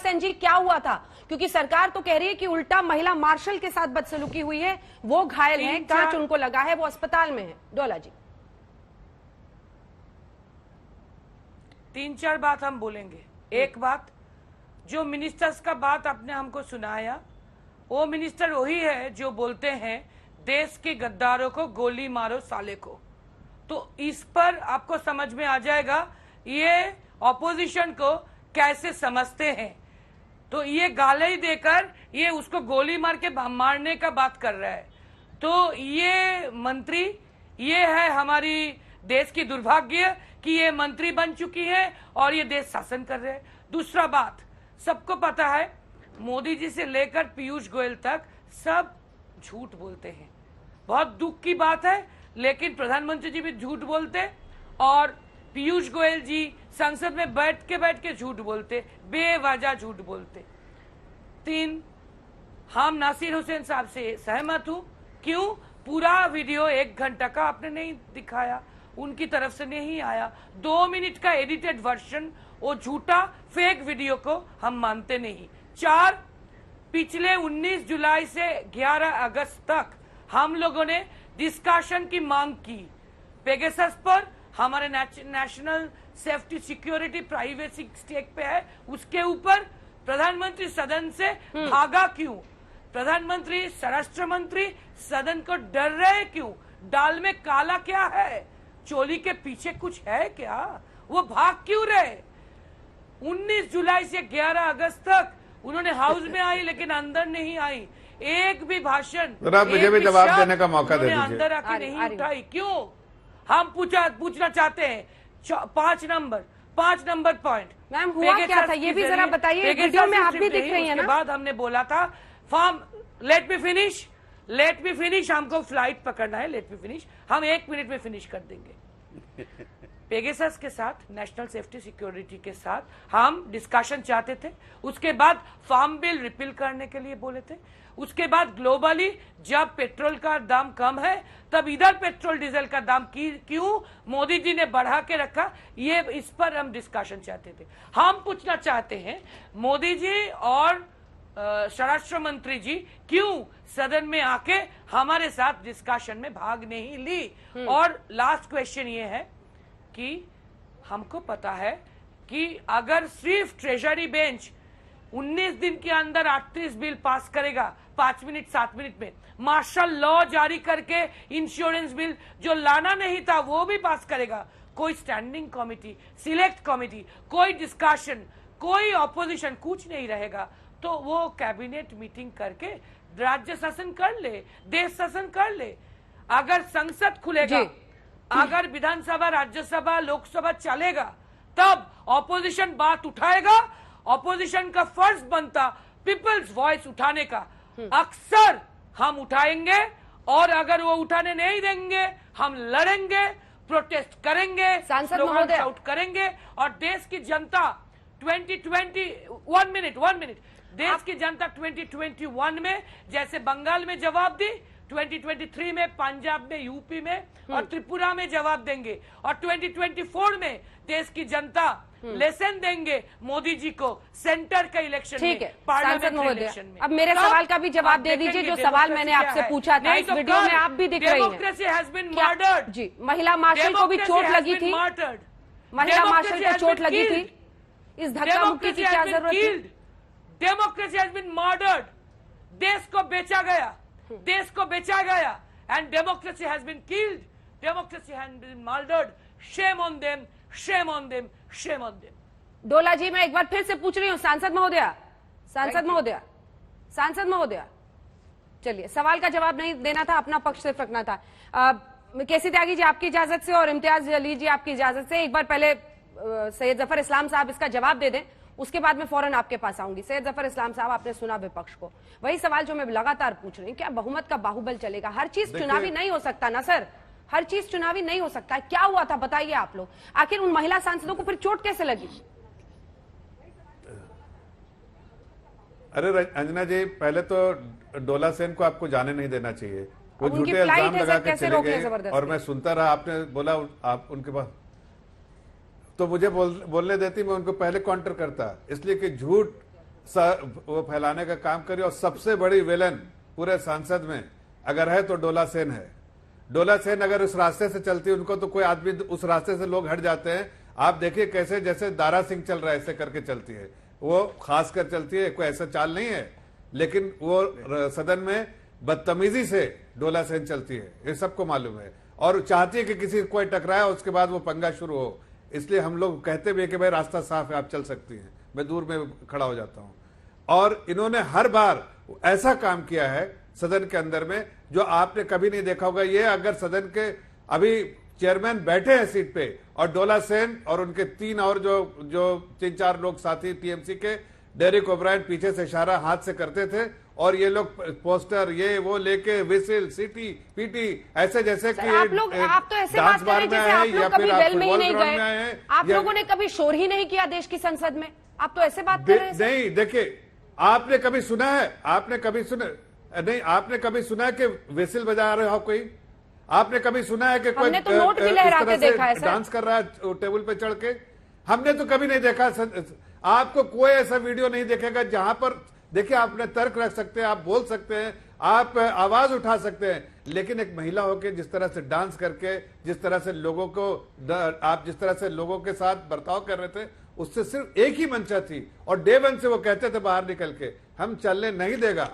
सेन जी क्या हुआ था? क्योंकि सरकार तो कह रही है कि उल्टा महिला मार्शल के साथ बदसलूकी हुई है, वो घायल है, कांच उनको लगा है, वो अस्पताल में है। डोला जी, 3-4 बात हम बोलेंगे। एक बात, जो मिनिस्टर्स का बात आपने हमको सुनाया, वो मिनिस्टर वही है जो बोलते हैं देश के गद्दारों को गोली मारो साले को। तो इस पर आपको समझ में आ जाएगा ये ऑपोजिशन को कैसे समझते हैं। तो ये गाली देकर ये उसको गोली मार के मारने का बात कर रहा है। तो ये मंत्री, ये है हमारी देश की दुर्भाग्य कि ये मंत्री बन चुकी है और ये देश शासन कर रहे हैं। दूसरा बात, सबको पता है मोदी जी से लेकर पीयूष गोयल तक सब झूठ बोलते हैं। बहुत दुख की बात है, लेकिन प्रधानमंत्री जी भी झूठ बोलते और पीयूष गोयल जी संसद में बैठ के झूठ बोलते, बेवजह झूठ बोलते। 3, हम नासिर हुसैन साहब से सहमत हूं। क्यों? पूरा वीडियो 1 घंटा का आपने नहीं दिखाया, उनकी तरफ से नहीं आया। 2 मिनट का एडिटेड वर्जन, वो झूठा फेक वीडियो को हम मानते नहीं। 4, पिछले 19 जुलाई से 11 अगस्त तक हम लोगों ने डिस्कशन की मांग की। पेगासस पर हमारे national safety security privacy stake पे है, उसके ऊपर प्रधानमंत्री सदन से भागा क्यों? प्रधानमंत्री, स्वराष्ट्र मंत्री सदन को डर रहे क्यों? दाल में काला क्या है? चोली के पीछे कुछ है क्या? वो भाग क्यों रहे? 19 जुलाई से 11 अगस्त तक उन्होंने हाउस में आई लेकिन अंदर नहीं आई। एक भी भाषण, मुझे भी जवाब देने का मौका दे दीजिए। अंदर आके नहीं उठाई क्यों? हम पूछना चाहते हैं 5 नंबर पॉइंट। मैम हुआ क्या था ये भी जरा बताइए, वीडियो में आप भी दिख रही हैं ना। उसके बाद हमने बोला था फॉर्म, लेट मी फिनिश, हमको फ्लाइट पकड़ना है, लेट मी फिनिश, हम 1 मिनट में फिनिश कर देंगे। पेगासस के साथ, नेशनल सेफ्टी सिक्योरिटी के साथ हम डिस्कशन चाहते थे। उसके बाद फार्म बिल रिपील करने के लिए बोले थे। उसके बाद ग्लोबली जब पेट्रोल का दाम कम है तब इधर पेट्रोल डीजल का दाम क्यों मोदी जी ने बढ़ा के रखा, ये इस पर हम डिस्कशन चाहते थे। हम पूछना चाहते हैं मोदी जी और स्वराष्ट्र मंत्री जी क्यों सदन में आके हमारे साथ डिस्कशन में भाग नहीं ली। और लास्ट क्वेश्चन ये है कि हमको पता है कि अगर सिर्फ ट्रेजरी बेंच 19 दिन के अंदर 38 बिल पास करेगा 5 मिनट 7 मिनट में, मार्शल लॉ जारी करके इंश्योरेंस बिल जो लाना नहीं था वो भी पास करेगा, कोई स्टैंडिंग कमेटी, सिलेक्ट कमेटी, कोई डिस्कशन, कोई ऑपोजिशन, कुछ नहीं रहेगा, तो वो कैबिनेट मीटिंग करके राज्य शासन कर ले, देश शासन कर ले। अगर संसद खुलेगा, अगर विधानसभा, राज्यसभा, लोकसभा चलेगा, तब ऑपोजिशन बात उठाएगा। ऑपोजिशन का फर्ज बनता पीपल्स वॉइस उठाने का। अक्सर हम उठाएंगे और अगर वो उठाने नहीं देंगे हम लड़ेंगे, प्रोटेस्ट करेंगे, सांसद महोदय आउट करेंगे और देश की जनता 1 मिनट, देश की जनता 2021 में जैसे बंगाल में जवाब दी, 2023 में पंजाब में, यूपी में और त्रिपुरा में जवाब देंगे और 2024 में देश की जनता लेसन देंगे मोदी जी को सेंटर का इलेक्शन में, पार्लियामेंट इलेक्शन में। अब मेरे सवाल का भी जवाब दे दीजिए जो सवाल मैंने आपसे पूछा था। इस वीडियो में आप भी दिख रही हैं। Democracy has been murdered. जी, महिला मार्शल को भी चोट लगी थी, महिला मार्शल को चोट लगी थी, इस धक्का मुक्की की क्या जरूरत है? Democracy has been murdered. देश को बेचा गया and democracy has been killed, democracy has been murdered. Shame on them, shame on them, shame on them. Dola ji, मैं एक बार फिर से पूछ रही हूँ, सांसद महोदया, चलिए, सवाल का जवाब नहीं देना था, अपना पक्ष सिर्फ रखना था। केसी त्यागी जी आपकी इजाजत से और इम्तियाज जलील जी आपकी इजाजत से एक बार पहले सैयद जफर इस्लाम साहब इसका जवाब दे दें, उसके बाद मैं फौरन आपके पास आऊंगी। सैयद जफर इस्लाम साहब, आपने सुना विपक्ष को, वही सवाल जो मैं लगातार पूछ रही हूँ, क्या बहुमत का बाहुबल चलेगा? हर चीज चुनावी नहीं हो सकता ना सर, हर चीज चुनावी नहीं हो सकता। क्या हुआ था बताइए आप लोग, आखिर उन महिला सांसदों को फिर चोट कैसे लगी? अरे अंजना जी, पहले तो डोला सेन को आपको जाने नहीं देना चाहिए, वो झूठे इल्जाम लगा के चले गए और मैं सुनता रहा। आपने बोला आप उनके पास, तो मुझे बोलने देती, मैं उनको पहले काउंटर करता, इसलिए कि झूठ वो फैलाने का काम करी। और सबसे बड़ी विलन पूरे सांसद में अगर है तो डोला सेन है। डोला सेन अगर उस रास्ते से चलती, उनको तो कोई आदमी, उस रास्ते से लोग हट जाते हैं। आप देखिए कैसे, जैसे दारा सिंह चल रहा है ऐसे करके चलती है, वो खास कर चलती है, कोई ऐसा चाल नहीं है, लेकिन वो सदन में बदतमीजी से डोला सेन चलती है, ये सबको मालूम है। और चाहती है कि किसी कोई टकराए, उसके बाद वो पंगा शुरू हो। इसलिए हम लोग कहते भी है कि भाई रास्ता साफ है, आप चल सकती हैं। मैं दूर में खड़ा हो जाता हूं। और इन्होंने हर बार ऐसा काम किया है सदन के अंदर में जो आपने कभी नहीं देखा होगा। ये अगर सदन के अभी चेयरमैन बैठे हैं सीट पे और डोला सेन और उनके 3 और जो 3-4 लोग साथी टीएमसी के, डेरिक ओब्रायन पीछे से इशारा हाथ से करते थे और ये लोग पोस्टर ये वो लेके विसिल सीटी पीटी ऐसे जैसे कि आप तो ऐसे बात कर रहे हैं जैसे आप लोग कभी वेल में ही नहीं गए, आप लोगों ने कभी शोर ही नहीं किया देश की संसद में। आप तो ऐसे बात कर रहे हैं। नहीं, देखिए, आपने कभी सुना है, आपने कभी सुना है कि विसिल बजा रहे हो कोई? आपने कभी सुना है कि कोई हमने तो नोट भी लहराते देखा है सर, डांस कर रहा है टेबल पे चढ़ के? हमने तो कभी नहीं देखा। आपको कोई ऐसा वीडियो नहीं देखेगा जहां पर, देखिए, आपने तर्क रख सकते हैं, आप बोल सकते हैं, आप आवाज उठा सकते हैं, लेकिन एक महिला होकर जिस तरह से डांस करके, जिस तरह से लोगों को आप जिस तरह से लोगों के साथ बर्ताव कर रहे थे, उससे सिर्फ एक ही मंशा थी और डे 1 से वो कहते थे बाहर निकल के, हम चलने नहीं देगा।